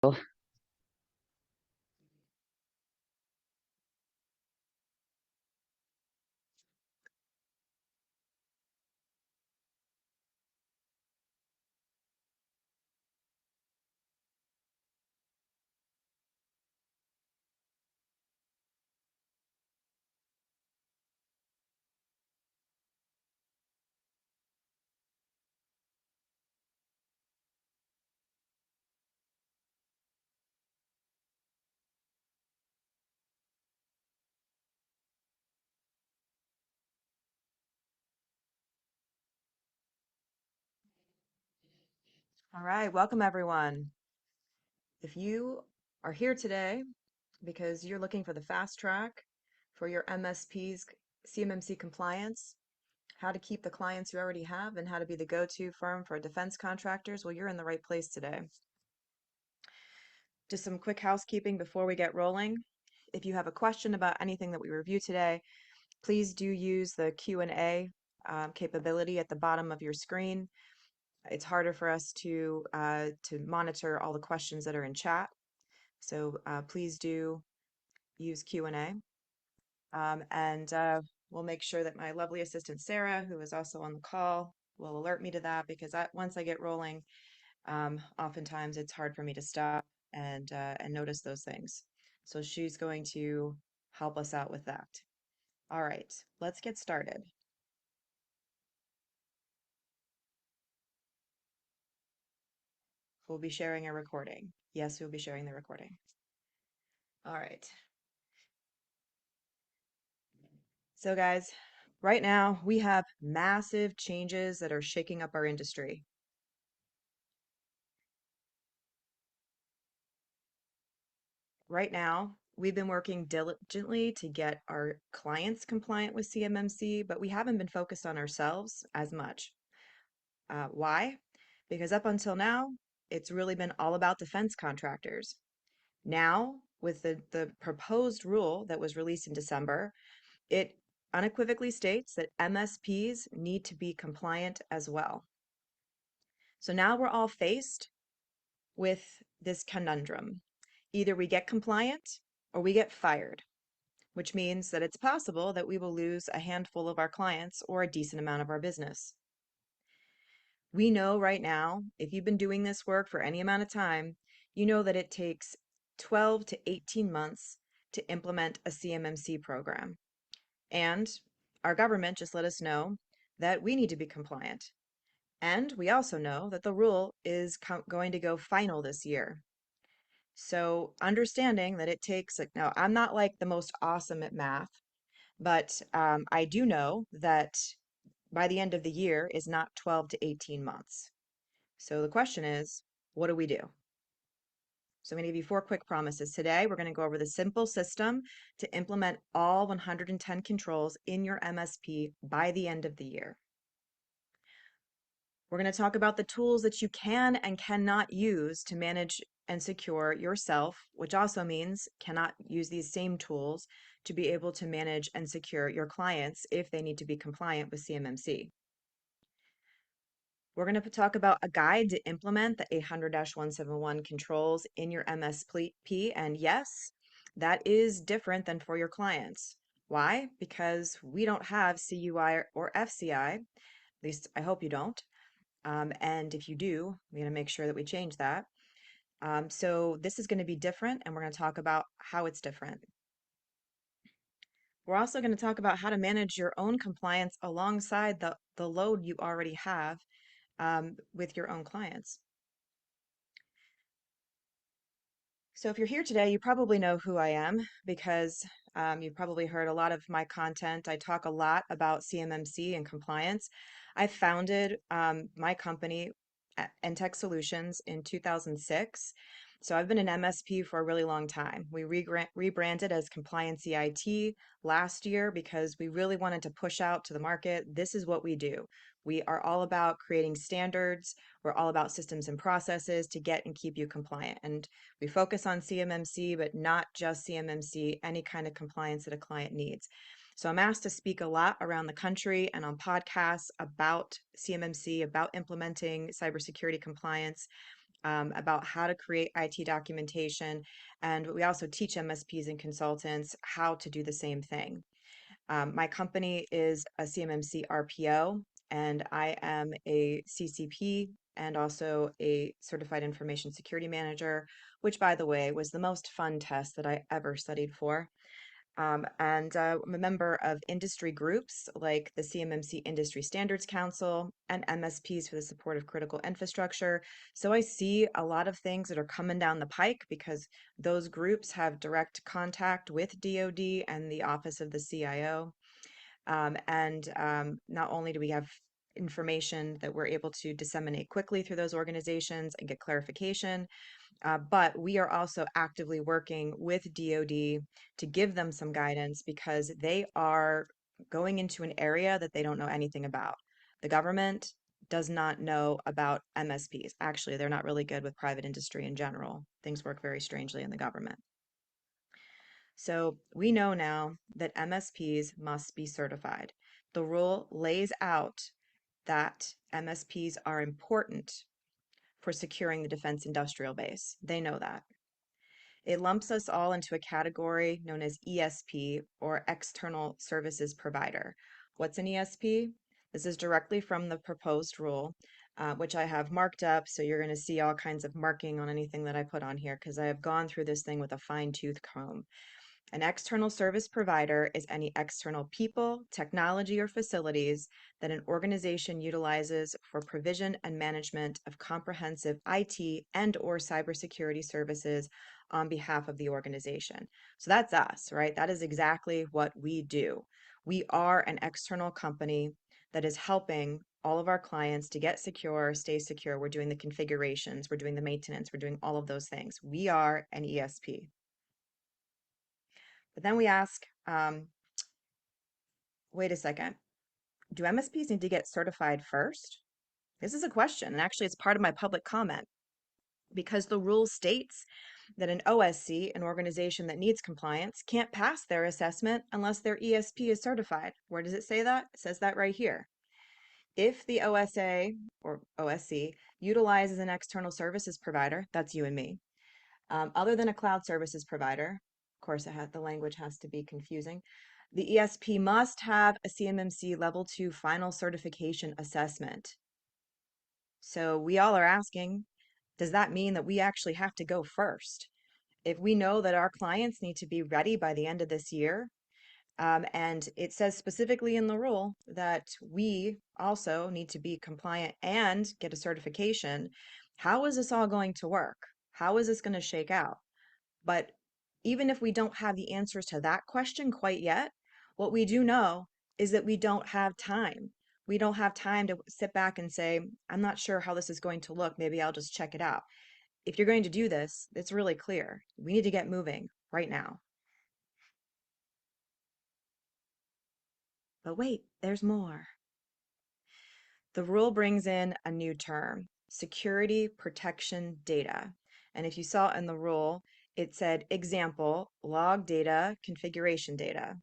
All right, welcome everyone. If you are here today because you're looking for the fast track for your MSP's CMMC compliance, how to keep the clients you already have, and how to be the go-to firm for defense contractors, well, you're in the right place today. Just some quick housekeeping before we get rolling. If you have a question about anything that we review today, please do use the Q&A capability at the bottom of your screen. It's harder for us to monitor all the questions that are in chat. So please do use Q&A. And we'll make sure that my lovely assistant, Sarah, who is also on the call, will alert me to that because once I get rolling, oftentimes it's hard for me to stop and notice those things. So she's going to help us out with that. All right, let's get started. We'll be sharing a recording. Yes, we'll be sharing the recording. All right. So guys, right now we have massive changes that are shaking up our industry. Right now, we've been working diligently to get our clients compliant with CMMC, but we haven't been focused on ourselves as much. Why? Because up until now, it's really been all about defense contractors. Now, with the proposed rule that was released in December, it unequivocally states that MSPs need to be compliant as well. So now we're all faced with this conundrum. Either we get compliant or we get fired, which means that it's possible that we will lose a handful of our clients or a decent amount of our business. We know right now, if you've been doing this work for any amount of time, you know that it takes 12 to 18 months to implement a CMMC program. And our government just let us know that we need to be compliant. And we also know that the rule is going to go final this year. So understanding that it takes, like, now I'm not like the most awesome at math, but I do know that by the end of the year is not 12 to 18 months. So the question is, what do we do? So I'm going to give you 4 quick promises. Today, we're going to go over the simple system to implement all 110 controls in your MSP by the end of the year. We're going to talk about the tools that you can and cannot use to manage and secure yourself, which also means cannot use these same tools to be able to manage and secure your clients if they need to be compliant with CMMC. We're going to talk about a guide to implement the 800-171 controls in your MSP. And yes, that is different than for your clients. Why? Because we don't have CUI or FCI, at least I hope you don't. And if you do, we're going to make sure that we change that. So this is going to be different, and we're going to talk about how it's different. We're also going to talk about how to manage your own compliance alongside the load you already have with your own clients. So if you're here today, you probably know who I am because you've probably heard a lot of my content. I talk a lot about CMMC and compliance. I founded my company, Entech Solutions, in 2006. So I've been an MSP for a really long time. We rebranded as Compliance EIT last year because we really wanted to push out to the market. This is what we do. We are all about creating standards. We're all about systems and processes to get and keep you compliant. And we focus on CMMC, but not just CMMC, any kind of compliance that a client needs. So I'm asked to speak a lot around the country and on podcasts about CMMC, about implementing cybersecurity compliance. about how to create IT documentation. And we also teach MSPs and consultants how to do the same thing. My company is a CMMC RPO, and I am a CCP and also a Certified Information Security Manager, which, by the way, was the most fun test that I ever studied for. And I'm a member of industry groups like the CMMC Industry Standards Council and MSPs for the support of critical infrastructure. So I see a lot of things that are coming down the pike because those groups have direct contact with DoD and the Office of the CIO. And not only do we have information that we're able to disseminate quickly through those organizations and get clarification, but we are also actively working with DoD to give them some guidance because they are going into an area that they don't know anything about. The government does not know about MSPs. Actually, they're not really good with private industry in general. Things work very strangely in the government. So we know now that MSPs must be certified. The rule lays out that MSPs are important for securing the defense industrial base. They know that. It lumps us all into a category known as ESP, or External Services Provider. What's an ESP? This is directly from the proposed rule, which I have marked up. So you're going to see all kinds of marking on anything that I put on here because I have gone through this thing with a fine-tooth comb. An external service provider is any external people, technology, or facilities that an organization utilizes for provision and management of comprehensive IT and/or cybersecurity services on behalf of the organization. So that's us, right? That is exactly what we do. We are an external company that is helping all of our clients to get secure, stay secure. We're doing the configurations, we're doing the maintenance, we're doing all of those things. We are an ESP. But then we ask, wait a second, do MSPs need to get certified first? This is a question, and actually it's part of my public comment because the rule states that an OSC, an organization that needs compliance, can't pass their assessment unless their ESP is certified. Where does it say that? It says that right here. If the OSA or OSC utilizes an external services provider, that's you and me, other than a cloud services provider, of course, the language has to be confusing. The ESP must have a CMMC Level 2 final certification assessment. So we all are asking, does that mean that we actually have to go first? If we know that our clients need to be ready by the end of this year, and it says specifically in the rule that we also need to be compliant and get a certification, how is this all going to work? How is this going to shake out? But even if we don't have the answers to that question quite yet, what we do know is that we don't have time. We don't have time to sit back and say, I'm not sure how this is going to look. Maybe I'll just check it out. If you're going to do this, it's really clear. We need to get moving right now. But wait, there's more. The rule brings in a new term, security protection data. And if you saw in the rule, it said example, log data, configuration data.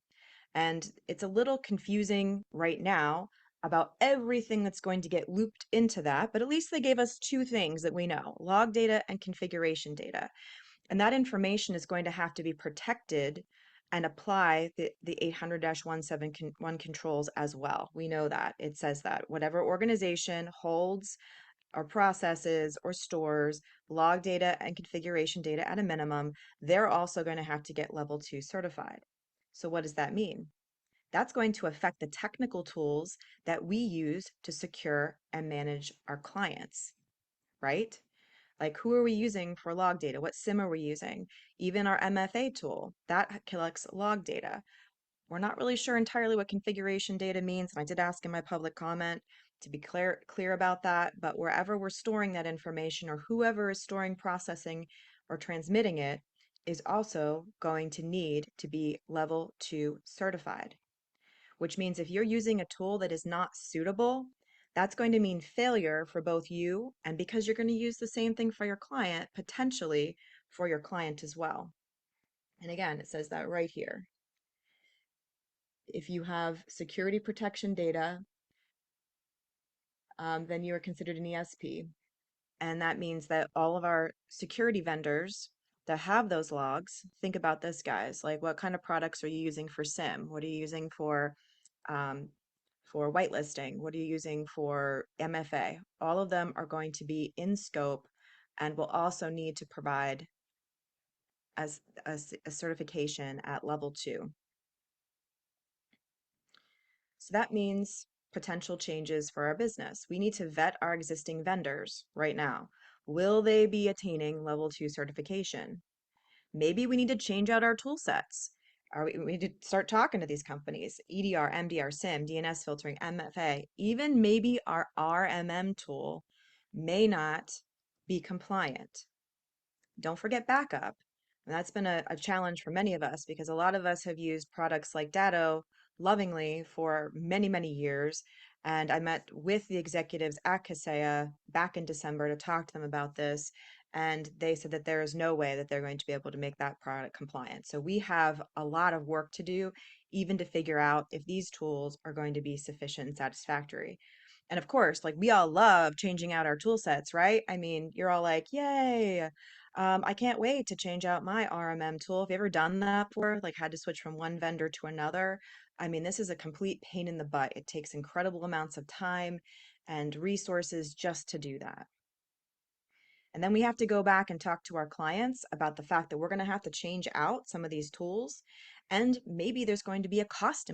And it's a little confusing right now about everything that's going to get looped into that, but at least they gave us two things that we know, log data and configuration data. And that information is going to have to be protected and apply the 800-171 controls as well. We know that. It says that whatever organization holds or processes or stores log data and configuration data at a minimum, they're also going to have to get level 2 certified. So what does that mean? That's going to affect the technical tools that we use to secure and manage our clients, right? Like, who are we using for log data? What SIM are we using? Even our MFA tool, that collects log data. We're not really sure entirely what configuration data means, and I did ask in my public comment to be clear about that, but wherever we're storing that information or whoever is storing, processing, or transmitting it is also going to need to be level 2 certified, which means if you're using a tool that is not suitable, that's going to mean failure for both you and because you're going to use the same thing for your client, potentially for your client as well. And again, it says that right here. If you have security protection data, then you are considered an ESP. And that means that all of our security vendors that have those logs, think about this, guys. Like, what kind of products are you using for SIM? What are you using um, for whitelisting? What are you using for MFA? All of them are going to be in scope and will also need to provide as a certification at level 2. So that means potential changes for our business. We need to vet our existing vendors right now. Will they be attaining level 2 certification? Maybe we need to change out our tool sets. We need to start talking to these companies, EDR, MDR, SIM, DNS filtering, MFA, even maybe our RMM tool may not be compliant. Don't forget backup. And that's been a challenge for many of us because a lot of us have used products like Datto lovingly for many, many years. And I met with the executives at Kaseya back in December to talk to them about this. And they said that there is no way that they're going to be able to make that product compliant. So we have a lot of work to do, even to figure out if these tools are going to be sufficient and satisfactory. And of course, like we all love changing out our tool sets, right? I mean, you're all like, yay. I can't wait to change out my RMM tool. Have you ever done that before? Like had to switch from one vendor to another? I mean, this is a complete pain in the butt. It takes incredible amounts of time and resources just to do that. And then we have to go back and talk to our clients about the fact that we're going to have to change out some of these tools. And maybe there's going to be a cost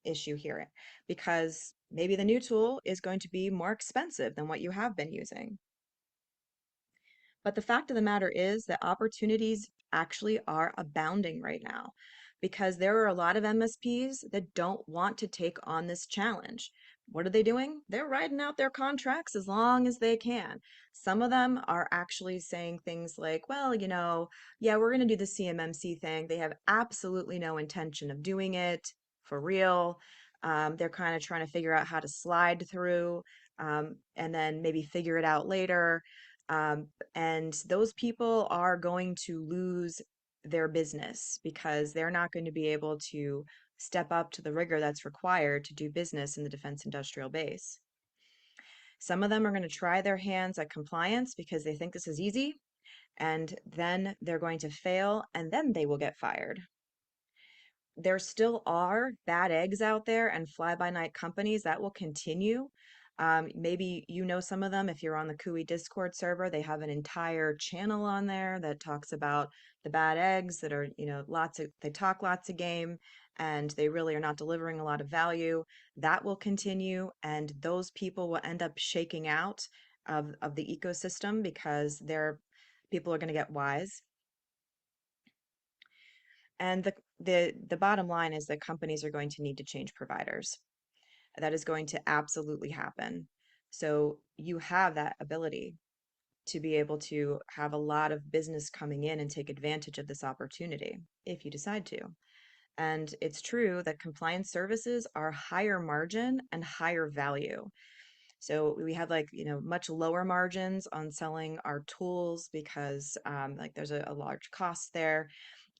issue here because maybe the new tool is going to be more expensive than what you have been using. But the fact of the matter is that opportunities actually are abounding right now because there are a lot of MSPs that don't want to take on this challenge. What are they doing? They're riding out their contracts as long as they can. Some of them are actually saying things like, well, yeah, we're going to do the CMMC thing. They have absolutely no intention of doing it for real. They're kind of trying to figure out how to slide through and then maybe figure it out later. Um, and those people are going to lose their business because they're not going to be able to step up to the rigor that's required to do business in the defense industrial base. Some of them are going to try their hands at compliance because they think this is easy, and then they're going to fail, and then they will get fired. There still are bad eggs out there and fly-by-night companies that will continue. Maybe you know some of them if you're on the CUI Discord server. They have an entire channel on there that talks about the bad eggs that are, they talk lots of game and they really are not delivering a lot of value. That will continue, and those people will end up shaking out of the ecosystem because people are going to get wise. And the bottom line is that companies are going to need to change providers. That is going to absolutely happen. So you have that ability to be able to have a lot of business coming in and take advantage of this opportunity if you decide to. And it's true that compliance services are higher margin and higher value. So we have like, much lower margins on selling our tools because like there's a large cost there.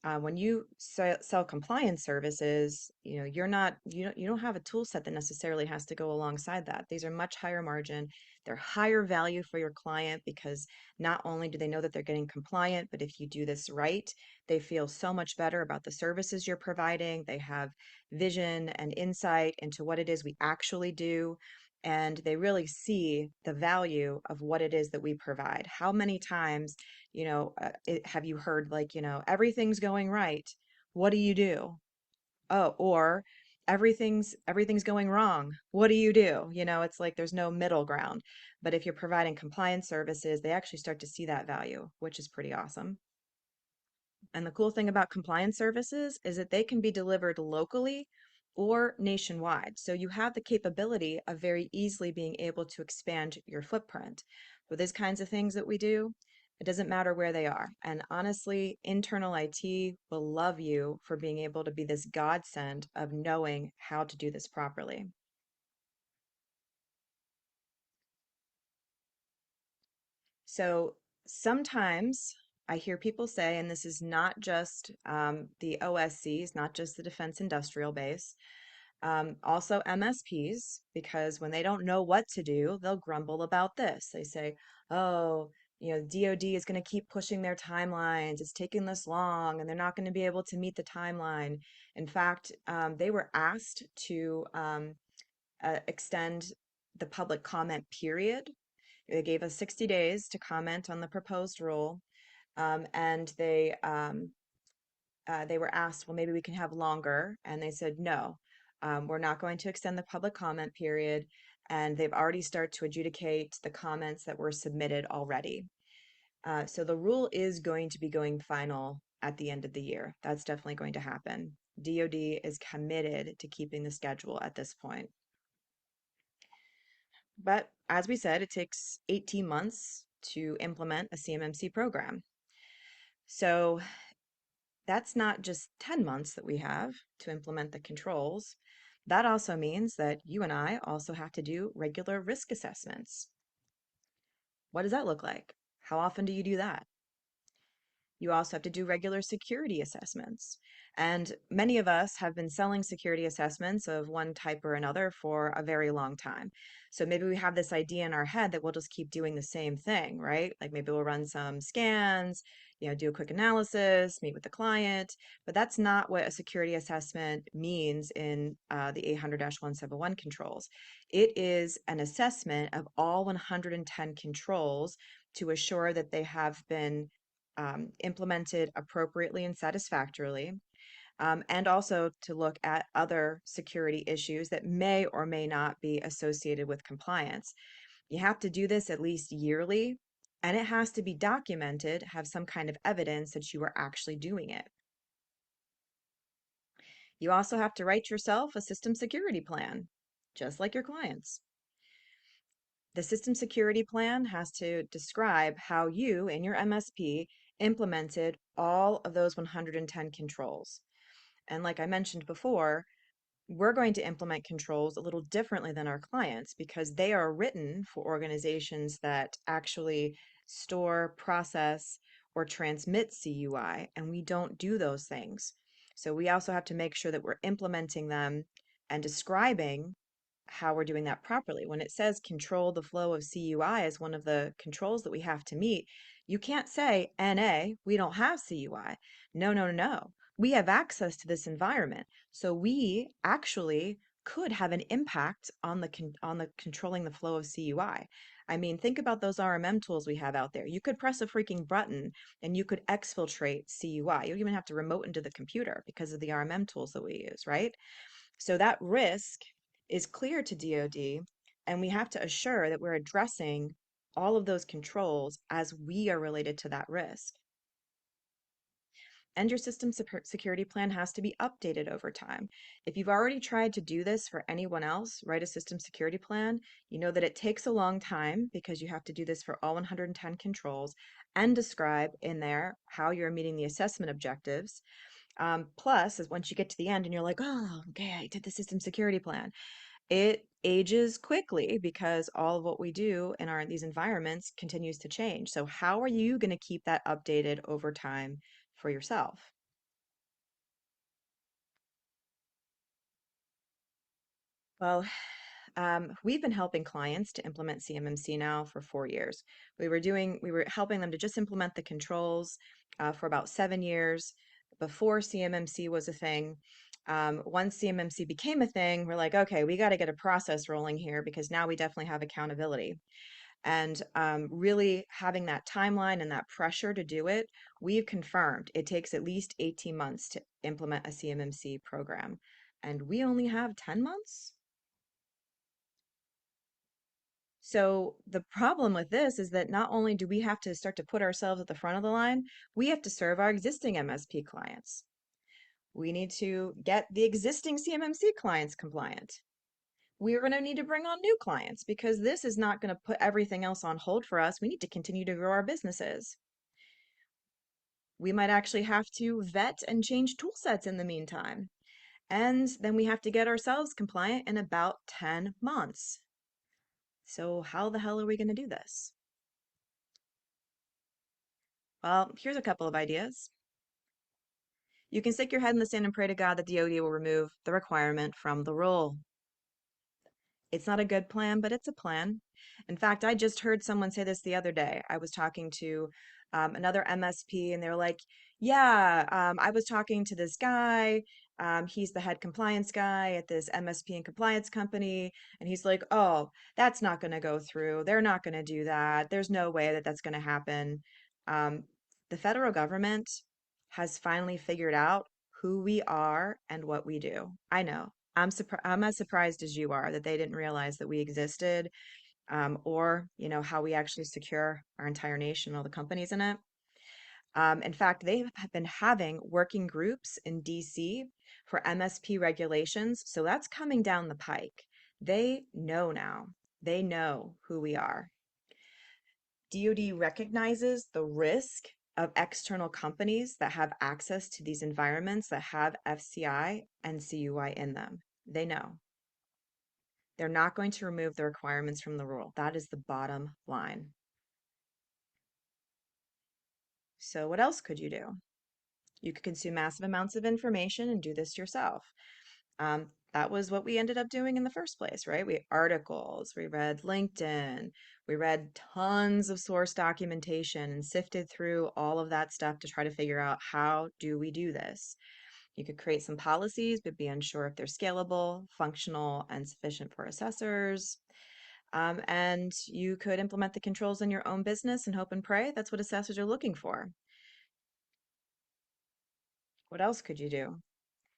When you sell compliance services, you don't have a tool set that necessarily has to go alongside that. These are much higher margin. They're higher value for your client because not only do they know that they're getting compliant, but if you do this right, they feel so much better about the services you're providing. They have vision and insight into what it is we actually do. And they really see the value of what it is that we provide. How many times have you heard like, everything's going right. What do you do? Oh, or everything's going wrong. What do you do? It's like there's no middle ground. But if you're providing compliance services, they actually start to see that value, which is pretty awesome. And the cool thing about compliance services is that they can be delivered locally or nationwide. So you have the capability of very easily being able to expand your footprint. With these kinds of things that we do, it doesn't matter where they are. And honestly, internal IT will love you for being able to be this godsend of knowing how to do this properly. So sometimes I hear people say, and this is not just the OSCs, not just the Defense Industrial Base, Also MSPs, because when they don't know what to do, they'll grumble about this. They say, oh, DoD is going to keep pushing their timelines. It's taking this long, and they're not going to be able to meet the timeline. In fact, they were asked to extend the public comment period. They gave us 60 days to comment on the proposed rule, and they were asked, well, maybe we can have longer. And they said, no, we're not going to extend the public comment period. And they've already started to adjudicate the comments that were submitted already. So the rule is going to be going final at the end of the year. That's definitely going to happen. DoD is committed to keeping the schedule at this point. But as we said, it takes 18 months to implement a CMMC program. So that's not just 10 months that we have to implement the controls. That also means that you and I also have to do regular risk assessments. What does that look like? How often do you do that? You also have to do regular security assessments. And many of us have been selling security assessments of one type or another for a very long time. So maybe we have this idea in our head that we'll just keep doing the same thing, right? Like maybe we'll run some scans, do a quick analysis, meet with the client. But that's not what a security assessment means in the 800-171 controls. It is an assessment of all 110 controls to assure that they have been implemented appropriately and satisfactorily, and also to look at other security issues that may or may not be associated with compliance. You have to do this at least yearly, and it has to be documented, have some kind of evidence that you are actually doing it. You also have to write yourself a system security plan, just like your clients. The system security plan has to describe how you and your MSP implemented all of those 110 controls. And like I mentioned before, we're going to implement controls a little differently than our clients because they are written for organizations that actually store, process, or transmit CUI, and we don't do those things. So we also have to make sure that we're implementing them and describing how we're doing that properly. When it says control the flow of CUI as one of the controls that we have to meet, you can't say NA, we don't have CUI. No, no, no. We have access to this environment. So we actually could have an impact on the controlling the flow of CUI. I mean, think about those RMM tools we have out there. You could press a freaking button and you could exfiltrate CUI. You don't even have to remote into the computer because of the RMM tools that we use, right? So that risk is clear to DoD, and we have to assure that we're addressing all of those controls as we are related to that risk. And your system security plan has to be updated over time. If you've already tried to do this for anyone else, write a system security plan, you know that it takes a long time because you have to do this for all 110 controls and describe in there how you're meeting the assessment objectives. Plus, is once you get to the end and you're like, oh, okay, I did the system security plan. It ages quickly because all of what we do in these environments continues to change. So how are you going to keep that updated over time for yourself? Well, we've been helping clients to implement CMMC now for 4 years. We were helping them to just implement the controls for about 7 years before CMMC was a thing. Once CMMC became a thing, we're like, okay, we got to get a process rolling here because now we definitely have accountability. And really having that timeline and that pressure to do it, we've confirmed it takes at least 18 months to implement a CMMC program. And we only have 10 months. So the problem with this is that not only do we have to start to put ourselves at the front of the line, we have to serve our existing MSP clients. We need to get the existing CMMC clients compliant. We're going to need to bring on new clients because this is not going to put everything else on hold for us. We need to continue to grow our businesses. We might actually have to vet and change tool sets in the meantime. And then we have to get ourselves compliant in about 10 months. So how the hell are we going to do this? Well, here's a couple of ideas. You can stick your head in the sand and pray to God that DoD will remove the requirement from the rule. It's not a good plan, but it's a plan. In fact, I just heard someone say this the other day. I was talking to another MSP, and they were like, "Yeah, I was talking to this guy. He's the head compliance guy at this MSP and compliance company, and he's like, oh, that's not going to go through. They're not going to do that. There's no way that that's going to happen." Um, the federal government has finally figured out who we are and what we do. I know. I'm as surprised as you are that they didn't realize that we existed, or how we actually secure our entire nation, all the companies in it. In fact, they have been having working groups in DC for MSP regulations, so that's coming down the pike. They know now. They know who we are. DoD recognizes the risk of external companies that have access to these environments that have FCI and CUI in them. They know. They're not going to remove the requirements from the rule. That is the bottom line. So what else could you do? You could consume massive amounts of information and do this yourself. That was what we ended up doing in the first place, right? We articles, we read LinkedIn, we read tons of source documentation and sifted through all of that stuff to try to figure out how do we do this. You could create some policies, but be unsure if they're scalable, functional, and sufficient for assessors. And you could implement the controls in your own business and hope and pray. That's what assessors are looking for. What else could you do?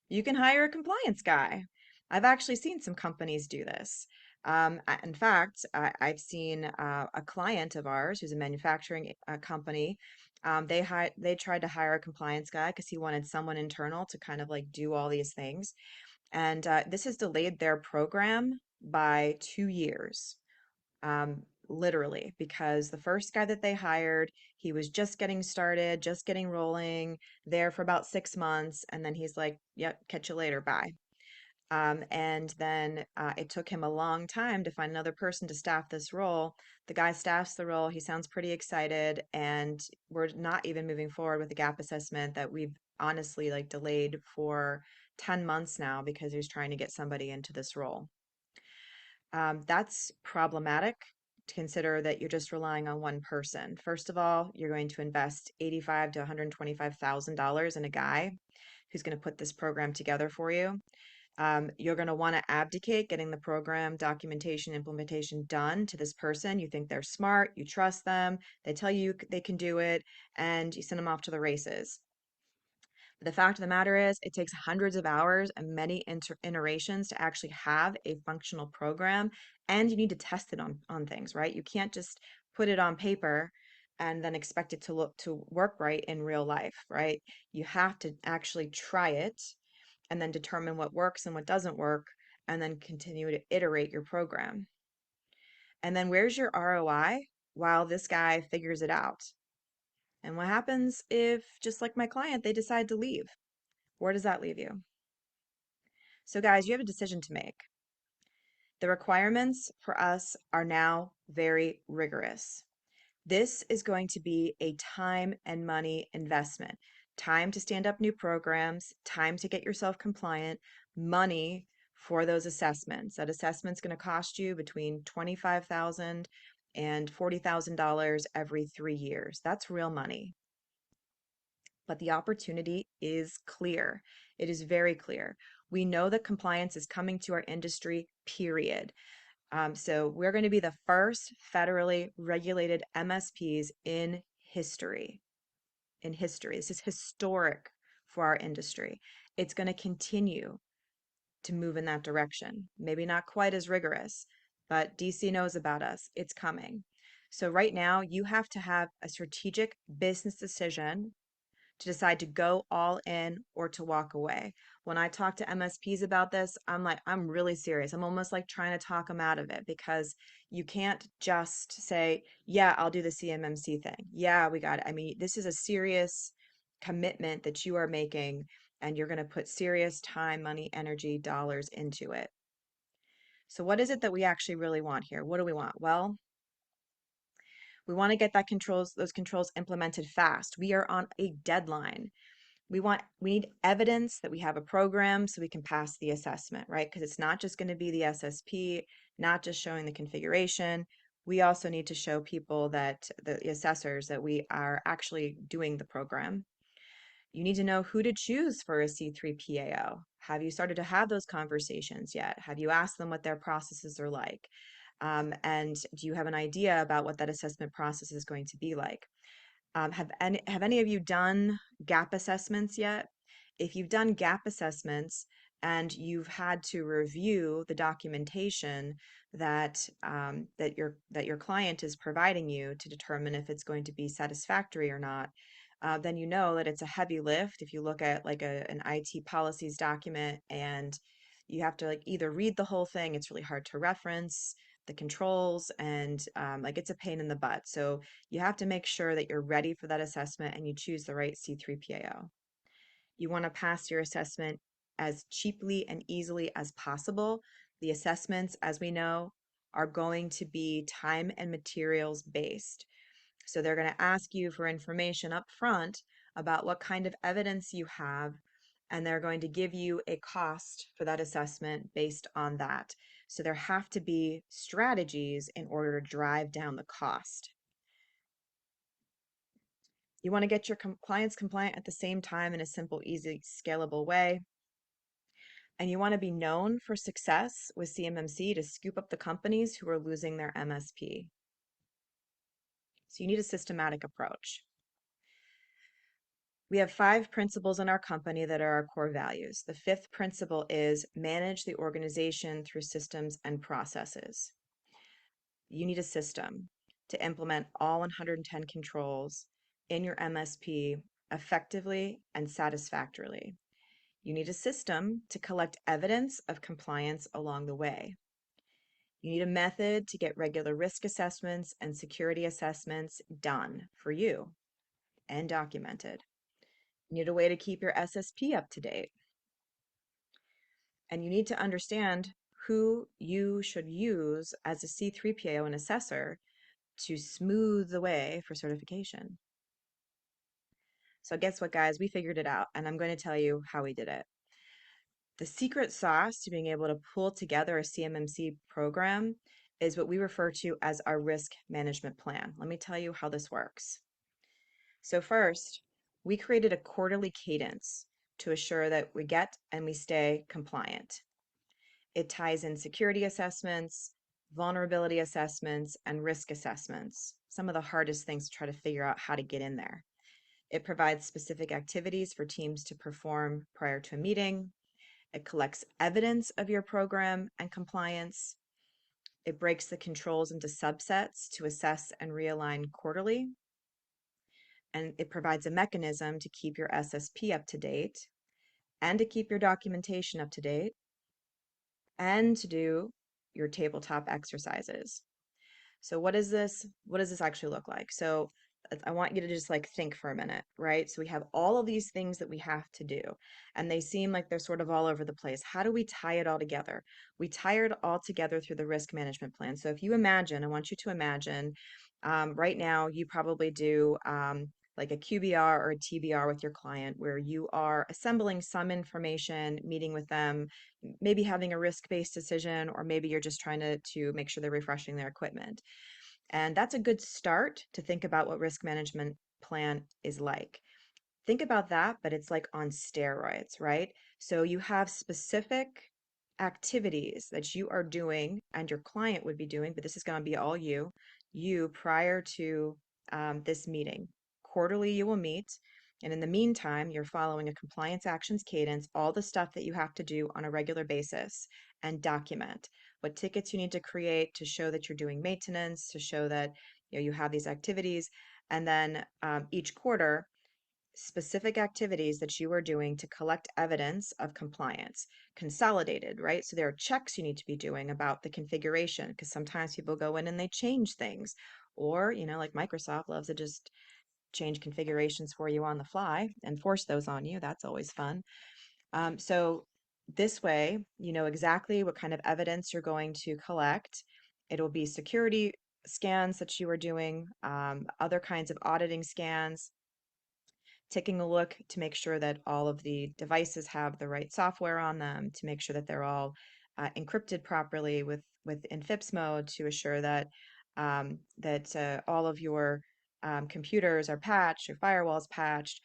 You can hire a compliance guy. I've actually seen some companies do this. In fact, I've seen a client of ours who's a manufacturing company. They tried to hire a compliance guy because he wanted someone internal to kind of like do all these things. And this has delayed their program by 2 years, literally, because the first guy that they hired, he was just getting started, just getting rolling, there for about 6 months, and then he's like, "Yep, catch you later, bye." And then it took him a long time to find another person to staff this role. The guy staffs the role. He sounds pretty excited, and we're not even moving forward with the gap assessment that we've honestly like delayed for 10 months now because he's trying to get somebody into this role. That's problematic to consider that you're just relying on one person. First of all, you're going to invest 85 to $125,000 in a guy who's going to put this program together for you. You're going to want to abdicate getting the program documentation implementation done to this person. You think they're smart, you trust them, they tell you they can do it, and you send them off to the races. The fact of the matter is, it takes hundreds of hours and many iterations to actually have a functional program, and you need to test it on things, right? You can't just put it on paper and then expect it to work right in real life, right? You have to actually try it and then determine what works and what doesn't work, and then continue to iterate your program. And then where's your ROI while this guy figures it out? And what happens if, just like my client, they decide to leave? Where does that leave you? So, guys, you have a decision to make. The requirements for us are now very rigorous. This is going to be a time and money investment. Time to stand up new programs, time to get yourself compliant, money for those assessments. That assessment's going to cost you between $25,000 and $40,000 every 3 years. That's real money. But the opportunity is clear. It is very clear. We know that compliance is coming to our industry, period. So we're going to be the first federally regulated MSPs in history. In history. This is historic for our industry. It's going to continue to move in that direction. Maybe not quite as rigorous, but DC knows about us. It's coming. So right now, you have to have a strategic business decision to decide to go all in or to walk away. When I talk to MSPs about this, I'm like, I'm really serious. I'm almost like trying to talk them out of it because you can't just say, yeah, I'll do the CMMC thing. Yeah, we got it. I mean, this is a serious commitment that you are making, and you're going to put serious time, money, energy, dollars into it. So what is it that we actually really want here? What do we want? Well, we want to get those controls implemented fast. We are on a deadline. We need evidence that we have a program so we can pass the assessment, right? Because it's not just going to be the SSP, not just showing the configuration. We also need to show people that the assessors that we are actually doing the program. You need to know who to choose for a C3 PAO. Have you started to have those conversations yet? Have you asked them what their processes are like? And do you have an idea about what that assessment process is going to be like? Have any of you done gap assessments yet? If you've done gap assessments and you've had to review the documentation that your client is providing you to determine if it's going to be satisfactory or not, then you know that it's a heavy lift. If you look at like an IT policies document and you have to like either read the whole thing, it's really hard to reference the controls, and like it's a pain in the butt. So you have to make sure that you're ready for that assessment and you choose the right C3PAO. You want to pass your assessment as cheaply and easily as possible. The assessments, as we know, are going to be time and materials based. So they're going to ask you for information up front about what kind of evidence you have, and they're going to give you a cost for that assessment based on that. So there have to be strategies in order to drive down the cost. You want to get your clients compliant at the same time in a simple, easy, scalable way. And you want to be known for success with CMMC to scoop up the companies who are losing their MSP. So you need a systematic approach. We have 5 principles in our company that are our core values. The 5th principle is manage the organization through systems and processes. You need a system to implement all 110 controls in your MSP effectively and satisfactorily. You need a system to collect evidence of compliance along the way. You need a method to get regular risk assessments and security assessments done for you and documented. You need a way to keep your SSP up to date. And you need to understand who you should use as a C3PAO and assessor to smooth the way for certification. So guess what, guys? We figured it out, and I'm going to tell you how we did it. The secret sauce to being able to pull together a CMMC program is what we refer to as our risk management plan. Let me tell you how this works. So first, we created a quarterly cadence to assure that we get and we stay compliant. It ties in security assessments, vulnerability assessments, and risk assessments, some of the hardest things to try to figure out how to get in there. It provides specific activities for teams to perform prior to a meeting. It collects evidence of your program and compliance. It breaks the controls into subsets to assess and realign quarterly. And it provides a mechanism to keep your SSP up to date and to keep your documentation up to date and to do your tabletop exercises. So what does this actually look like? So I want you to just like think for a minute, right? So we have all of these things that we have to do, and they seem like they're sort of all over the place. How do we tie it all together? We tie it all together through the risk management plan. So if you imagine, I want you to imagine right now you probably do like a QBR or a TBR with your client where you are assembling some information, meeting with them, maybe having a risk-based decision, or maybe you're just trying to make sure they're refreshing their equipment. And that's a good start to think about what risk management plan is like. Think about that, but it's like on steroids, right? So you have specific activities that you are doing and your client would be doing, but this is going to be all you prior to this meeting. Quarterly, you will meet. And in the meantime, you're following a compliance actions cadence, all the stuff that you have to do on a regular basis, and document what tickets you need to create to show that you're doing maintenance, to show that you have these activities. And then each quarter, specific activities that you are doing to collect evidence of compliance, consolidated, right? So there are checks you need to be doing about the configuration because sometimes people go in and they change things, or, like Microsoft loves to just change configurations for you on the fly and force those on you. That's always fun. So this way, you know exactly what kind of evidence you're going to collect. It'll be security scans that you are doing, other kinds of auditing scans, taking a look to make sure that all of the devices have the right software on them, to make sure that they're all encrypted properly with NFIPS mode, to assure that all of your computers are patched, your firewalls patched,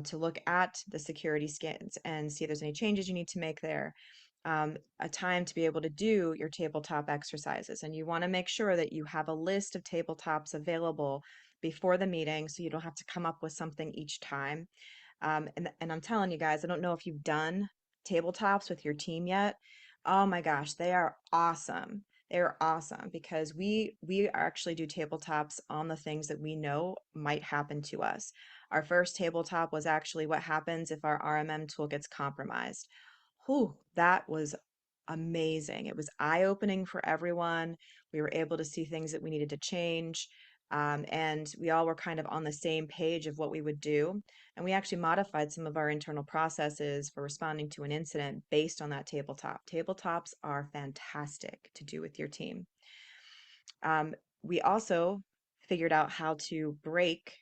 to look at the security scans and see if there's any changes you need to make there. A time to be able to do your tabletop exercises. And you want to make sure that you have a list of tabletops available before the meeting so you don't have to come up with something each time. And I'm telling you guys, I don't know if you've done tabletops with your team yet. Oh my gosh, they are awesome. They're awesome because we actually do tabletops on the things that we know might happen to us. Our first tabletop was actually what happens if our RMM tool gets compromised. Whew, that was amazing. It was eye-opening for everyone. We were able to see things that we needed to change. And we all were kind of on the same page of what we would do. And we actually modified some of our internal processes for responding to an incident based on that tabletop. Tabletops are fantastic to do with your team. Um, we also figured out how to break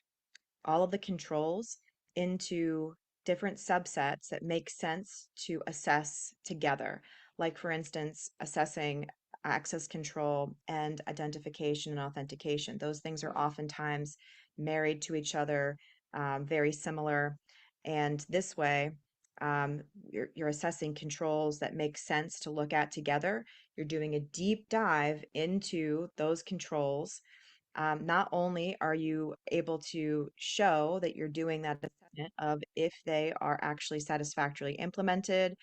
all of the controls into different subsets that make sense to assess together. Like, for instance, assessing access control and identification and authentication. Those things are oftentimes married to each other, very similar. And this way, you're assessing controls that make sense to look at together. You're doing a deep dive into those controls. Not only are you able to show that you're doing that assessment of if they are actually satisfactorily implemented,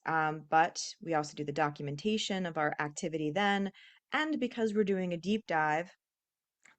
but we also do the documentation of our activity then. And because we're doing a deep dive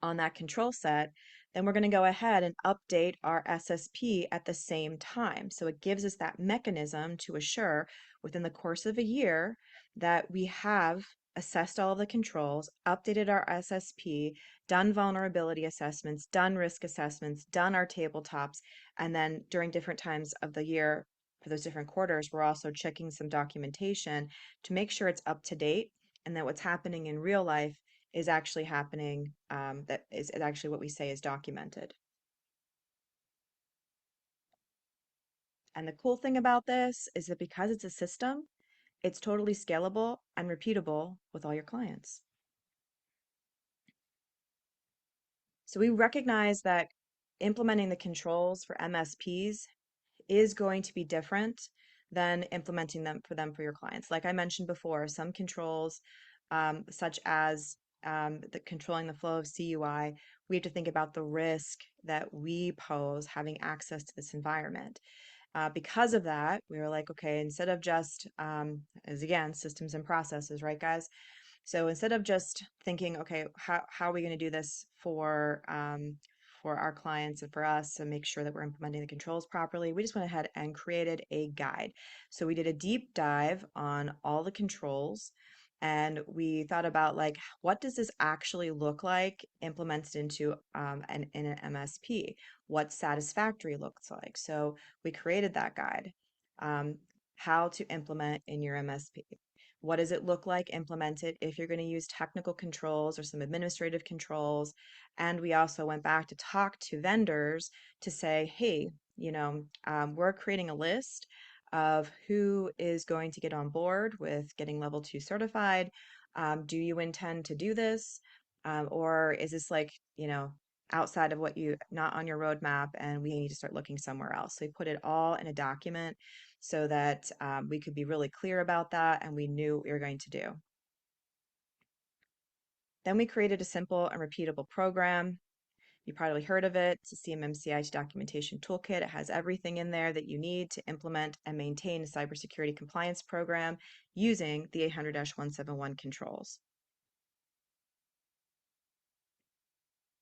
on that control set, then we're going to go ahead and update our SSP at the same time. So it gives us that mechanism to assure within the course of a year that we have assessed all of the controls, updated our SSP, done vulnerability assessments, done risk assessments, done our tabletops, and then during different times of the year for those different quarters, we're also checking some documentation to make sure it's up to date and that what's happening in real life is actually happening, that is actually what we say is documented. And the cool thing about this is that because it's a system, it's totally scalable and repeatable with all your clients. So we recognize that implementing the controls for MSPs is going to be different than implementing them for your clients. Like I mentioned before, some controls, such as the controlling the flow of CUI, we have to think about the risk that we pose having access to this environment. Because of that, we were like, okay, instead of just, as again, systems and processes, right, guys? So instead of just thinking, okay, how are we going to do this for our clients and for us to make sure that we're implementing the controls properly, we just went ahead and created a guide. So we did a deep dive on all the controls and we thought about like, what does this actually look like implemented into in an MSP? What satisfactory looks like. So we created that guide. Um, how to implement in your MSP. What does it look like implemented if you're going to use technical controls or some administrative controls? And we also went back to talk to vendors to say, hey, we're creating a list of who is going to get on board with getting level 2 certified. Do you intend to do this? Or is this like, outside of what you, not on your roadmap and we need to start looking somewhere else? So we put it all in a document so that we could be really clear about that and we knew what we were going to do. Then we created a simple and repeatable program. You probably heard of it. It's a CMMC IT documentation toolkit. It has everything in there that you need to implement and maintain a cybersecurity compliance program using the 800-171 controls.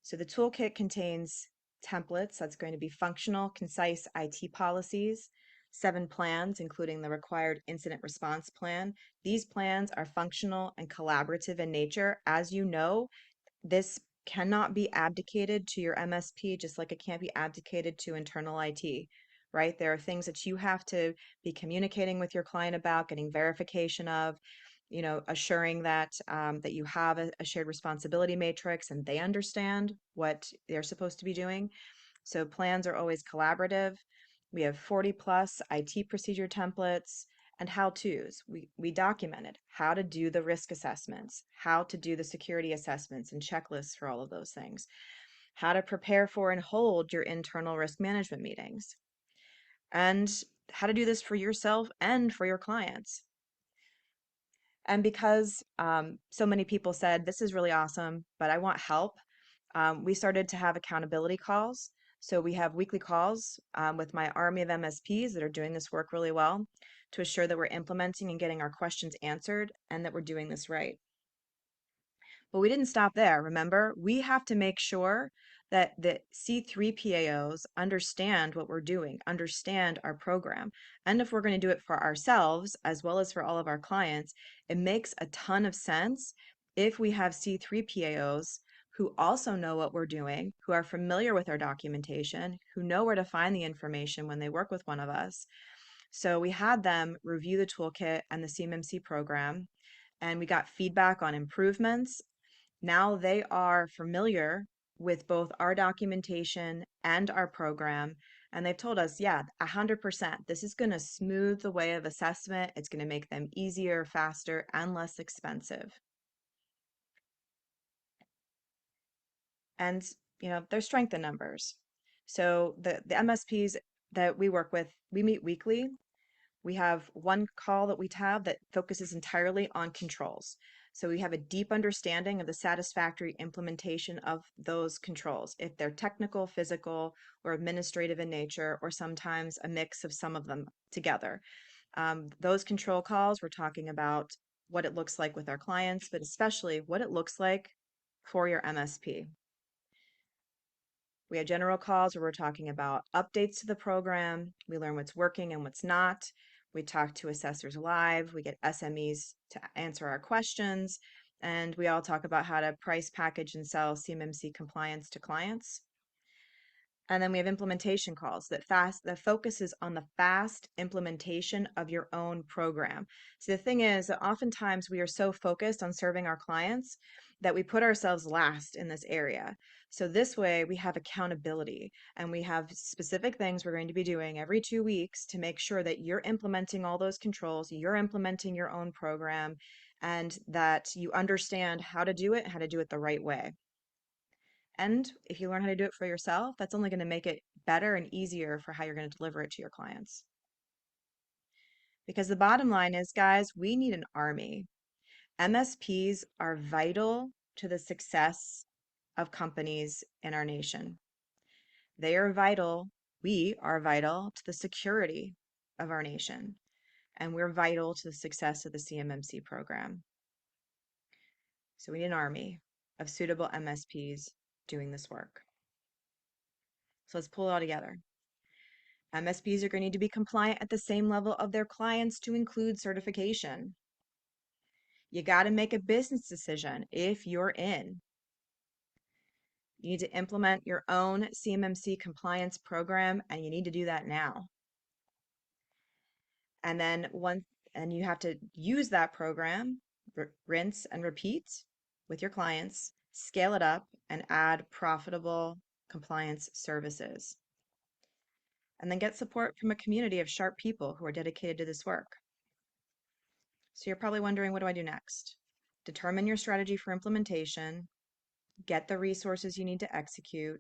So the toolkit contains templates. That's going to be functional, concise IT policies, 7 plans, including the required incident response plan. These plans are functional and collaborative in nature. As you know, this cannot be abdicated to your MSP, just like it can't be abdicated to internal IT, right? There are things that you have to be communicating with your client about, getting verification of, assuring that that you have a shared responsibility matrix and they understand what they're supposed to be doing. So plans are always collaborative. We have 40 plus IT procedure templates and how-tos. We documented how to do the risk assessments, how to do the security assessments and checklists for all of those things, how to prepare for and hold your internal risk management meetings, and how to do this for yourself and for your clients. And because so many people said, this is really awesome, but I want help, we started to have accountability calls. So we have weekly calls with my army of MSPs that are doing this work really well to assure that we're implementing and getting our questions answered and that we're doing this right. But we didn't stop there, remember? We have to make sure that the C3 PAOs understand what we're doing, understand our program. And if we're going to do it for ourselves as well as for all of our clients, it makes a ton of sense if we have C3 PAOs who also know what we're doing, who are familiar with our documentation, who know where to find the information when they work with one of us. So we had them review the toolkit and the CMMC program, and we got feedback on improvements. Now they are familiar with both our documentation and our program. And they've told us, yeah, 100%, this is going to smooth the way of assessment. It's going to make them easier, faster, and less expensive. And, there's strength in numbers. So the MSPs that we work with, we meet weekly. We have one call that we have that focuses entirely on controls. So we have a deep understanding of the satisfactory implementation of those controls, if they're technical, physical, or administrative in nature, or sometimes a mix of some of them together. Those control calls, we're talking about what it looks like with our clients, but especially what it looks like for your MSP. We have general calls where we're talking about updates to the program. We learn what's working and what's not. We talk to assessors live. We get SMEs to answer our questions. And we all talk about how to price, package, and sell CMMC compliance to clients. And then we have implementation calls that focuses on the fast implementation of your own program. So the thing is that oftentimes we are so focused on serving our clients that we put ourselves last in this area. So this way we have accountability and we have specific things we're going to be doing every 2 weeks to make sure that you're implementing all those controls, you're implementing your own program, and that you understand how to do it the right way. And if you learn how to do it for yourself, that's only going to make it better and easier for how you're going to deliver it to your clients. Because the bottom line is, guys, we need an army. MSPs are vital to the success of companies in our nation. They are vital, we are vital to the security of our nation, and we're vital to the success of the CMMC program. So we need an army of suitable MSPs doing this work. So let's pull it all together. MSPs are going to need to be compliant at the same level of their clients to include certification. You got to make a business decision if you're in. You need to implement your own CMMC compliance program, and you need to do that now. And then you have to use that program, rinse and repeat with your clients, scale it up, and add profitable compliance services. And then get support from a community of sharp people who are dedicated to this work. So you're probably wondering, what do I do next? Determine your strategy for implementation, get the resources you need to execute,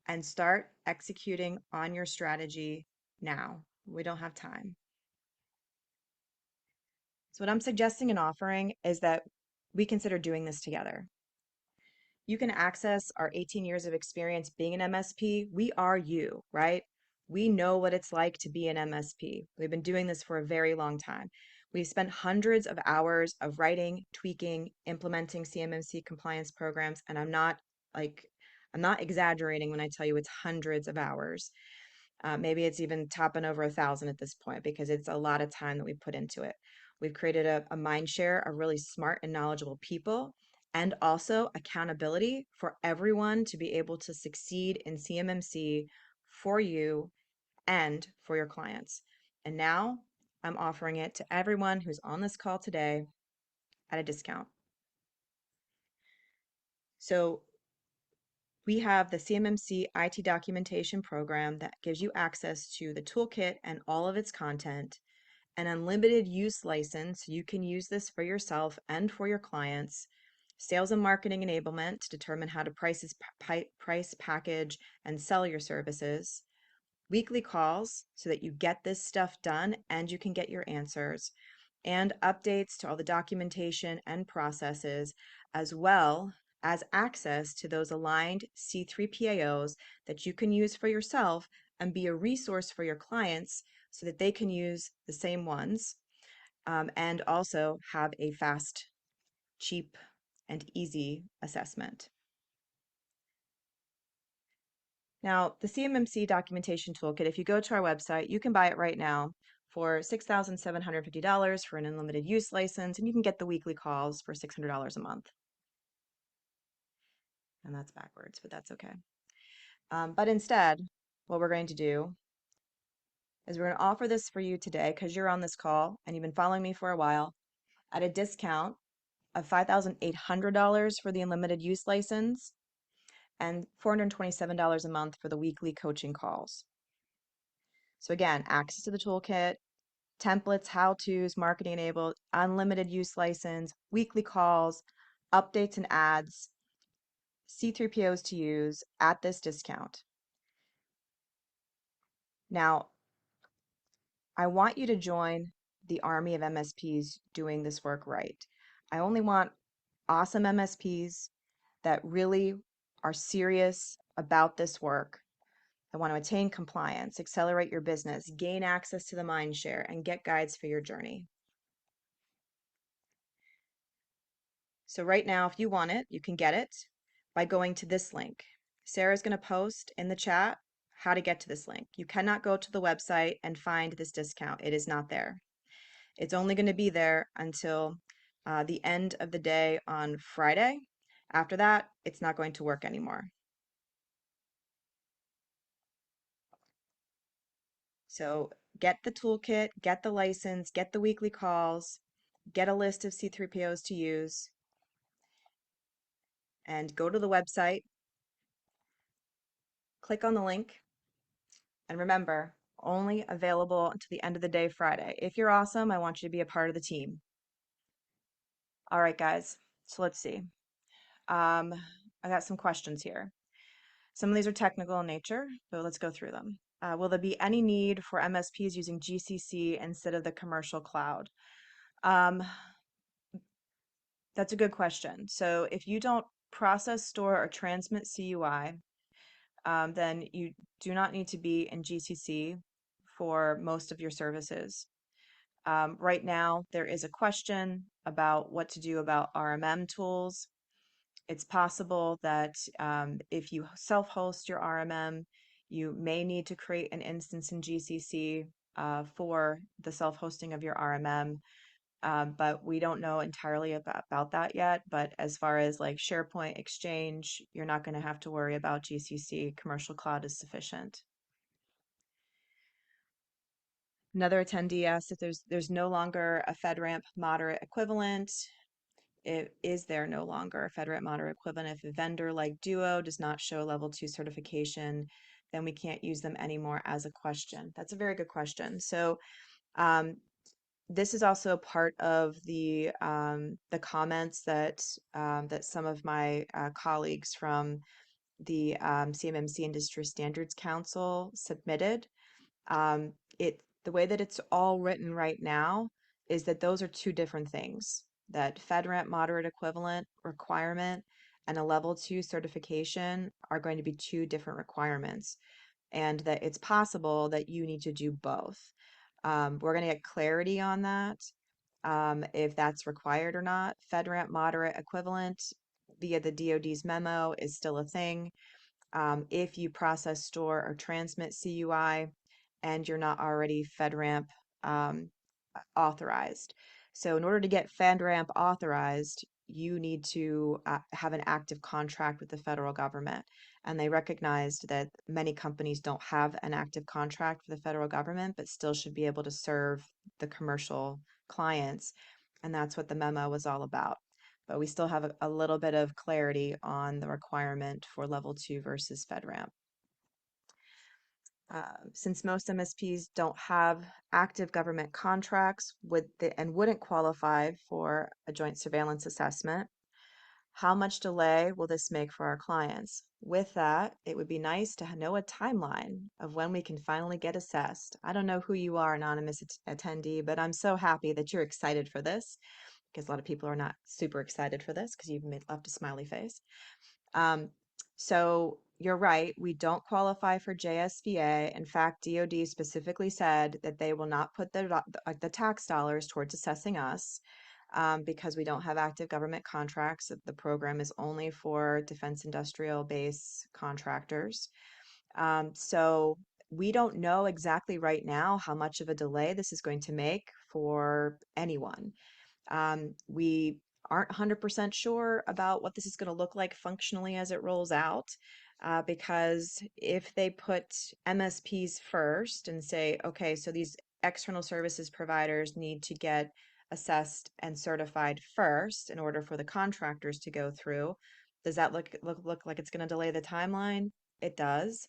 and start executing on your strategy now. We don't have time. So what I'm suggesting and offering is that we consider doing this together. You can access our 18 years of experience being an MSP. We are you, right? We know what it's like to be an MSP. We've been doing this for a very long time. We've spent hundreds of hours of writing, tweaking, implementing CMMC compliance programs, and I'm not exaggerating when I tell you it's hundreds of hours. Maybe it's even topping over 1,000 at this point because it's a lot of time that we put into it. We've created a mind share of really smart and knowledgeable people, and also accountability for everyone to be able to succeed in CMMC for you and for your clients. And now I'm offering it to everyone who's on this call today at a discount. So We have the CMMC IT documentation program that gives you access to the toolkit and all of its content, an unlimited use license. You can use this for yourself and for your clients. Sales and marketing enablement to determine how to price, package, and sell your services. Weekly calls so that you get this stuff done and you can get your answers, and updates to all the documentation and processes, as well as access to those aligned C3PAOs that you can use for yourself and be a resource for your clients so that they can use the same ones, and also have a fast, cheap, and easy assessment. Now, the CMMC documentation toolkit, if you go to our website, you can buy it right now for $6,750 for an unlimited use license, and you can get the weekly calls for $600 a month. And that's backwards, but that's okay. But instead, what we're going to do is we're going to offer this for you today because you're on this call and you've been following me for a while at a discount of $5,800 for the unlimited use license and $427 a month for the weekly coaching calls. So again, access to the toolkit, templates, how-tos, marketing enabled, unlimited use license, weekly calls, updates and ads, C3POs to use at this discount. Now, I want you to join the army of MSPs doing this work right. I only want awesome MSPs that really are serious about this work. I want to attain compliance, accelerate your business, gain access to the mind share, and get guides for your journey. So right now, if you want it, you can get it by going to this link. Sarah's going to post in the chat how to get to this link. You cannot go to the website and find this discount. It is not there. It's only going to be there until the end of the day on Friday. After that, it's not going to work anymore. So get the toolkit, get the license, get the weekly calls, get a list of C3POs to use, and go to the website, click on the link, and remember, only available until the end of the day Friday. If you're awesome, I want you to be a part of the team. All right, guys, so let's see. I got some questions here. Some of these are technical in nature, but let's go through them. Will there be any need for MSPs using GCC instead of the commercial cloud? That's a good question. So if you don't process, store, or transmit CUI, then you do not need to be in GCC for most of your services. Right now, there is a question about what to do about RMM tools. It's possible that if you self-host your RMM, you may need to create an instance in GCC for the self-hosting of your RMM. But we don't know entirely about that yet. But as far as like SharePoint Exchange, you're not going to have to worry about GCC. Commercial cloud is sufficient. Another attendee asked if there's no longer a FedRAMP moderate equivalent. Is there no longer a FedRAMP moderate equivalent? If a vendor like Duo does not show level 2 certification, then we can't use them anymore as a question. That's a very good question. So this is also part of the comments that that some of my colleagues from the CMMC Industry Standards Council submitted. The way that it's all written right now is that those are two different things. That FedRAMP moderate equivalent requirement and a level 2 certification are going to be two different requirements, and that it's possible that you need to do both. We're going to get clarity on that, if that's required or not. FedRAMP moderate equivalent via the DoD's memo is still a thing. If you process, store, or transmit CUI and you're not already FedRAMP authorized. So in order to get FedRAMP authorized, you need to have an active contract with the federal government. And they recognized that many companies don't have an active contract with the federal government, but still should be able to serve the commercial clients. And that's what the memo was all about. but we still have a little bit of clarity on the requirement for level 2 versus FedRAMP. Since most MSPs don't have active government contracts and wouldn't qualify for a joint surveillance assessment, how much delay will this make for our clients? With that, it would be nice to know a timeline of when we can finally get assessed. I don't know who you are, anonymous attendee, but I'm so happy that you're excited for this, because a lot of people are not super excited for this because you've left a smiley face. Um, so you're right, we don't qualify for JSVA. In fact, DoD specifically said that they will not put the tax dollars towards assessing us, because we don't have active government contracts. The program is only for defense industrial base contractors. So we don't know exactly right now how much of a delay this is going to make for anyone. We aren't 100% sure about what this is going to look like functionally as it rolls out, because if they put MSPs first and say, okay, so these external services providers need to get assessed and certified first in order for the contractors to go through, does that look like it's going to delay the timeline? It does.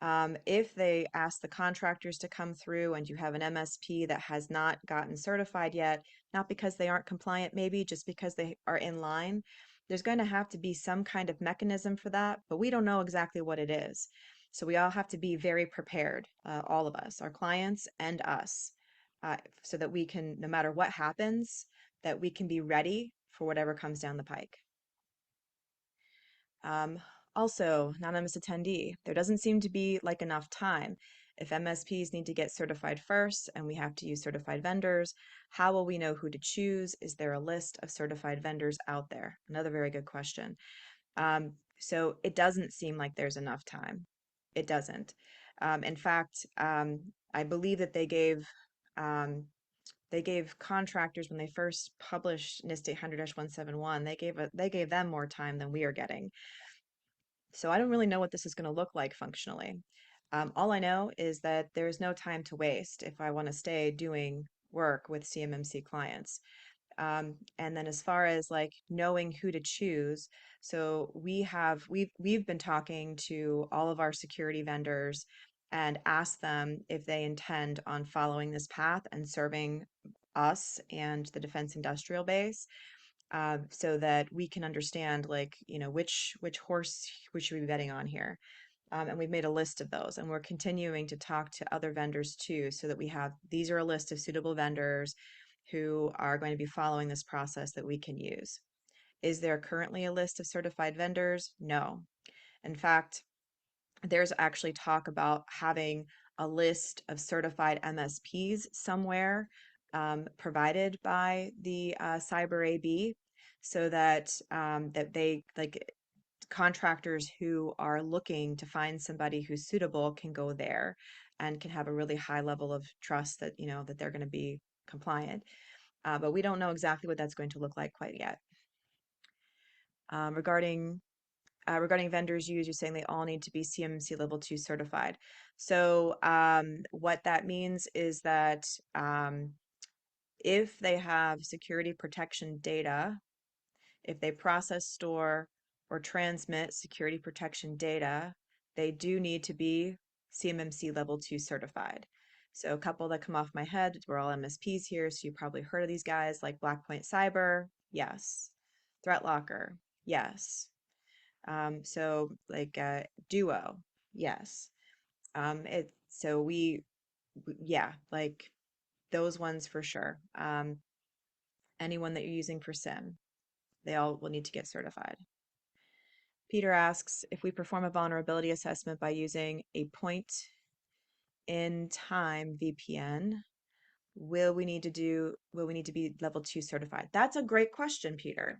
If they ask the contractors to come through and you have an MSP that has not gotten certified yet, not because they aren't compliant, maybe just because they are in line, there's going to have to be some kind of mechanism for that, but we don't know exactly what it is. So we all have to be very prepared, all of us, our clients and us, so that we can, no matter what happens, that we can be ready for whatever comes down the pike. Um, Also, anonymous attendee, there doesn't seem to be like enough time. If MSPs need to get certified first and we have to use certified vendors, how will we know who to choose? Is there a list of certified vendors out there? Another very good question. So it doesn't seem like there's enough time. It doesn't. In fact, I believe that they gave contractors when they first published NIST 800-171, they gave them more time than we are getting. So I don't really know what this is going to look like functionally. All I know is that there's no time to waste if I want to stay doing work with CMMC clients. And then as far as like knowing who to choose, so we've been talking to all of our security vendors and asked them if they intend on following this path and serving us and the defense industrial base, so that we can understand, like, which horse we should be betting on here. And we've made a list of those, and we're continuing to talk to other vendors too, so that these are a list of suitable vendors who are going to be following this process that we can use. Is there currently a list of certified vendors? No. In fact, there's actually talk about having a list of certified MSPs somewhere, provided by the Cyber AB, so that they, like, contractors who are looking to find somebody who's suitable can go there and can have a really high level of trust that that they're going to be compliant. But we don't know exactly what that's going to look like quite yet. Um, regarding Regarding vendors used, you're saying they all need to be CMMC level 2 certified. So what that means is that if they have security protection data, if they process, store, or transmit security protection data, they do need to be CMMC level 2 certified. So a couple that come off my head, we're all MSPs here, so you probably heard of these guys, like Blackpoint Cyber, yes. ThreatLocker, yes. So like Duo, yes. Yeah, like those ones for sure. Anyone that you're using for SIM, they all will need to get certified. Peter asks if we perform a vulnerability assessment by using a point in time VPN, will we need to be level 2 certified? That's a great question, Peter.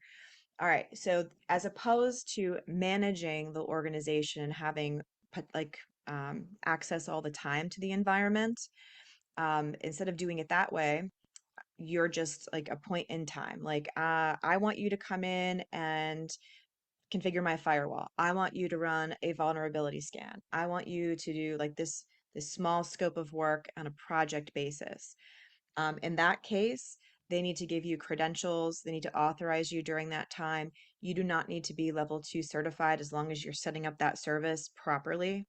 All right, so as opposed to managing the organization and having like access all the time to the environment, instead of doing it that way, you're just like a point in time. Like, I want you to come in and configure my firewall. I want you to run a vulnerability scan. I want you to do like this small scope of work on a project basis. In that case, They need to give you credentials. They need to authorize you during that time. You do not need to be level 2 certified as long as you're setting up that service properly.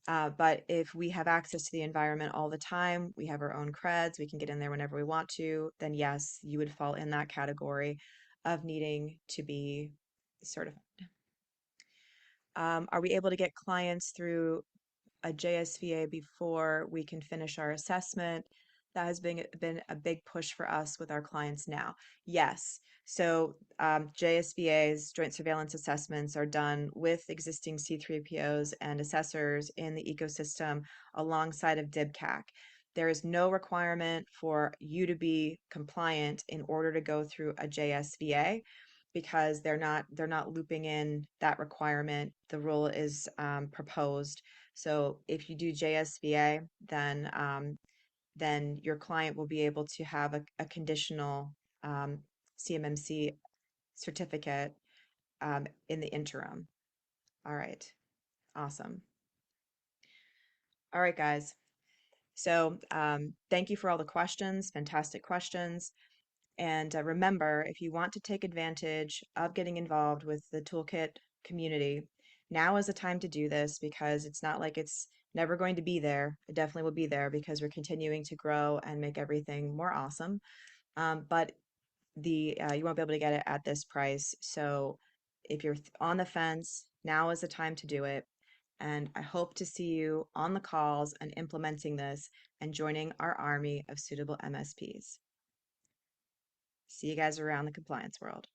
But if we have access to the environment all the time, we have our own creds, we can get in there whenever we want to, then yes, you would fall in that category of needing to be certified. Are we able to get clients through a JSVA before we can finish our assessment? That has been a big push for us with our clients now. Yes. So JSVA's, joint surveillance assessments, are done with existing C3POs and assessors in the ecosystem alongside of DIBCAC. There is no requirement for you to be compliant in order to go through a JSVA because they're not looping in that requirement. The rule is proposed. So if you do JSVA, then your client will be able to have a conditional CMMC certificate in the interim. All right, awesome. All right, guys. So thank you for all the questions, fantastic questions. And remember, if you want to take advantage of getting involved with the toolkit community, now is the time to do this because it's not like it's never going to be there. It definitely will be there because we're continuing to grow and make everything more awesome. But you won't be able to get it at this price. So if you're on the fence, now is the time to do it. And I hope to see you on the calls and implementing this and joining our army of suitable MSPs. See you guys around the compliance world.